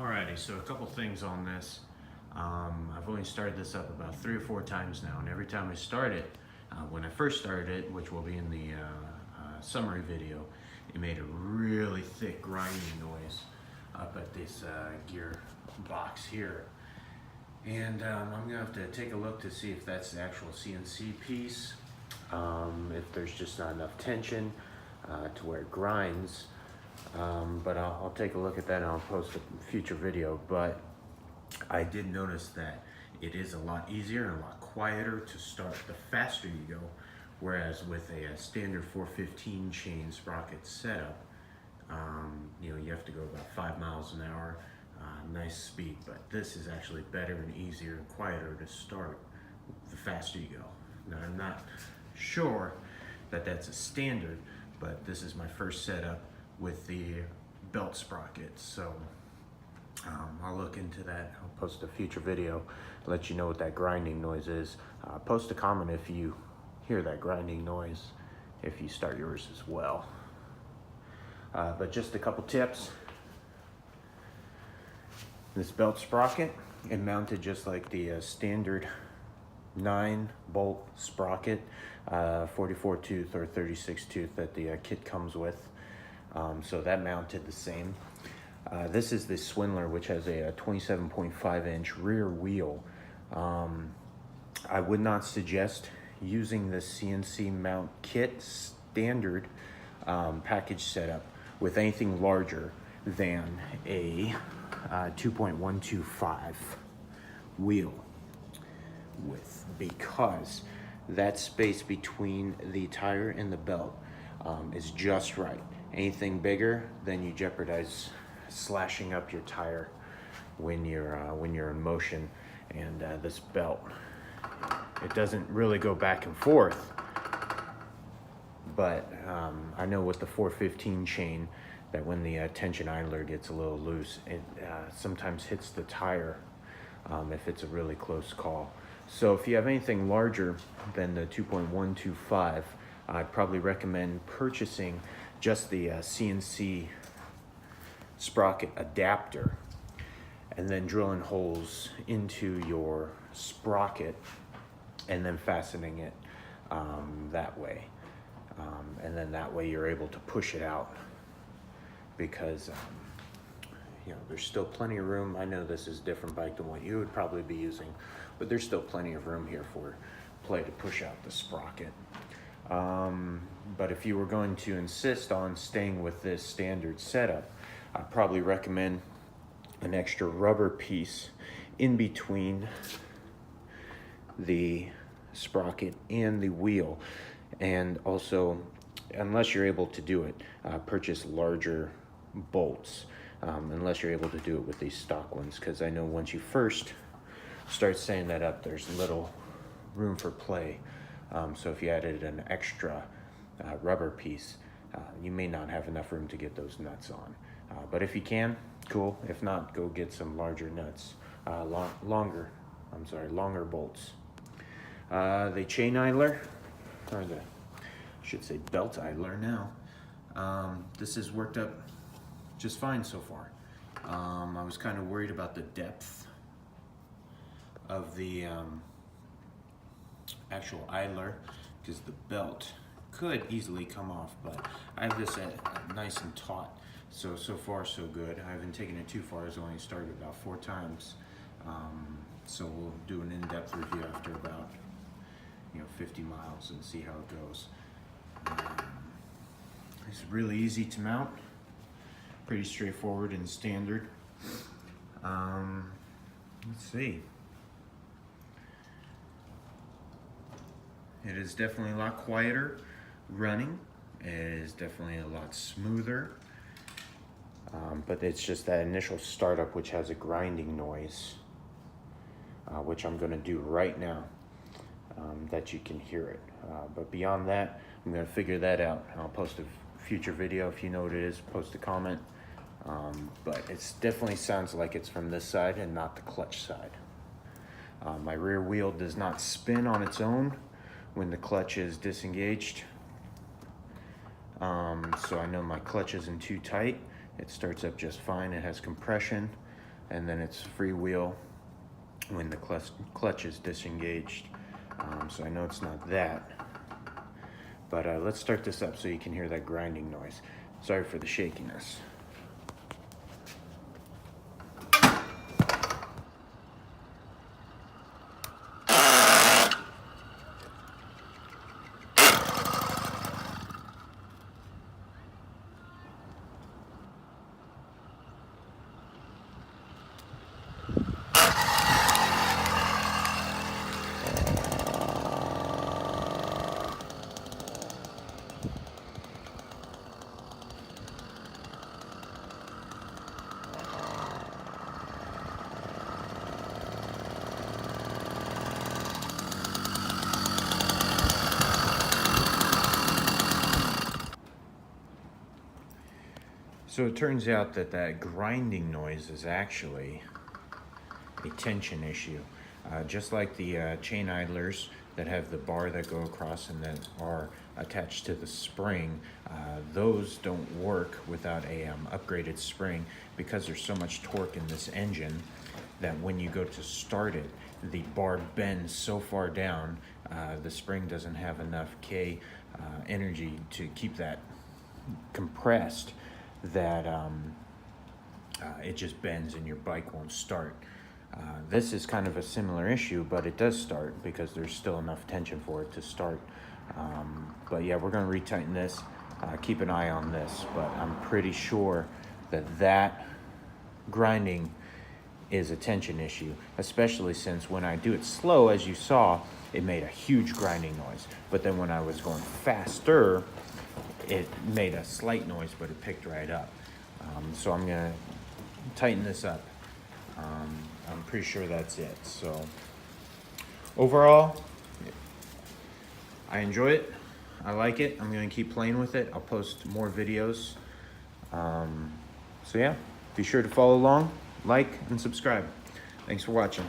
Alrighty, so a couple things on this. I've only started this up about 3 or 4 times now, and every time I start it, when I first started it, which will be in the summary video, it made a really thick grinding noise up at this gear box here. And I'm gonna have to take a look to see if that's the actual CNC piece, if there's just not enough tension to where it grinds. But I'll take a look at that and I'll post a future video. But I did notice that it is a lot easier and a lot quieter to start the faster you go, whereas with a standard 415 chain sprocket setup, you have to go about 5 miles an hour, nice speed. But this is actually better and easier and quieter to start the faster you go. Now, I'm not sure that that's a standard, but this is my first setup with the belt sprocket, so I'll look into that. I'll post a future video, let you know what that grinding noise is. Post a comment if you hear that grinding noise, if you start yours as well. But just a couple tips. This belt sprocket, it mounted just like the standard 9-bolt sprocket, 44 tooth or 36 tooth that the kit comes with. So that mounted the same. This is the Swindler, which has a 27.5 inch rear wheel. I would not suggest using the CNC mount kit standard package setup with anything larger than a 2.125 wheel width, because that space between the tire and the belt is just right. Anything bigger, then you jeopardize slashing up your tire when you're in motion. And this belt, it doesn't really go back and forth, but I know with the 415 chain that when the tension idler gets a little loose, it sometimes hits the tire if it's a really close call. So if you have anything larger than the 2.125, I'd probably recommend purchasing just the CNC sprocket adapter and then drilling holes into your sprocket and then fastening it that way. And then that way you're able to push it out, because there's still plenty of room. I know this is a different bike than what you would probably be using, but there's still plenty of room here for play to push out the sprocket. But if you were going to insist on staying with this standard setup, I'd probably recommend an extra rubber piece in between the sprocket and the wheel. And also, unless you're able to do it, purchase larger bolts, unless you're able to do it with these stock ones, because I know once you first start setting that up, there's little room for play. So if you added an extra rubber piece, you may not have enough room to get those nuts on. But if you can, cool. If not, go get some larger nuts, longer bolts. The chain idler, or I should say belt idler now. This has worked up just fine so far. I was kind of worried about the depth of the actual idler, because the belt could easily come off, but I have this nice and taut, so far so good. I haven't taken it too far. I've only started about 4 times, so we'll do an in-depth review after about 50 miles and see how it goes. It's really easy to mount, pretty straightforward and standard. Let's see. It is definitely a lot quieter running. It is definitely a lot smoother. But it's just that initial startup which has a grinding noise, which I'm going to do right now, that you can hear it. But beyond that, I'm going to figure that out. I'll post a future video. If you know what it is, post a comment. But it definitely sounds like it's from this side and not the clutch side. My rear wheel does not spin on its own when the clutch is disengaged. So I know my clutch isn't too tight. It starts up just fine. It has compression. and then it's freewheel when the clutch is disengaged. So I know it's not that. But let's start this up so you can hear that grinding noise. Sorry for the shakiness. So it turns out that that grinding noise is actually a tension issue. Just like the chain idlers that have the bar that go across and that are attached to the spring, those don't work without a upgraded spring, because there's so much torque in this engine that when you go to start it, the bar bends so far down, the spring doesn't have enough K energy to keep that compressed, that it just bends and your bike won't start. This is kind of a similar issue, but it does start because there's still enough tension for it to start. But yeah, we're going to retighten this. Keep an eye on this, but I'm pretty sure that that grinding is a tension issue, especially since when I do it slow, as you saw, it made a huge grinding noise. But then when I was going faster, it made a slight noise, but it picked right up. So I'm gonna tighten this up. I'm pretty sure that's it. So overall, I enjoy it. I like it. I'm gonna keep playing with it. I'll post more videos. So yeah, be sure to follow along, like, and subscribe. Thanks for watching.